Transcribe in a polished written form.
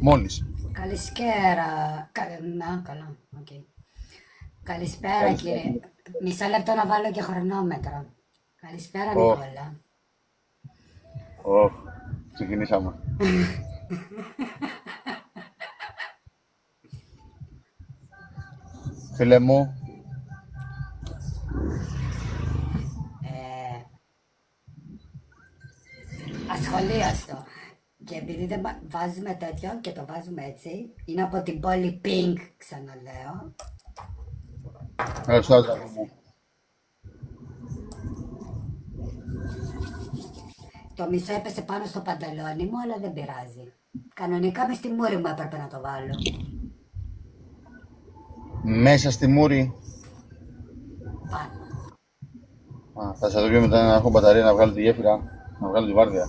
Μόλις. Καλησπέρα. Να, καλά. Okay. Καλησπέρα, Καλησπέρα. κύριε. Μισό λεπτό να βάλω και χρονόμετρο. Καλησπέρα, Ωχ, Νικόλα. ωχ, ξεκινήσαμε. Φίλε μου, Ασχολίαστο. Και επειδή δεν βάζουμε τέτοιο και το βάζουμε έτσι, είναι από την πόλη Pink, ξαναλέω. ευχαριστώ, αγάπη μου. Το μισό έπεσε πάνω στο πανταλόνι μου, αλλά δεν πειράζει. Κανονικά μες στη μούρη μου έπρεπε να το βάλω. Μέσα στη μούρη. Πάνω. Θα σε δω πιο μετά να έχω μπαταρία να βγάλω τη γέφυρα, να βγάλω τη βάρδια.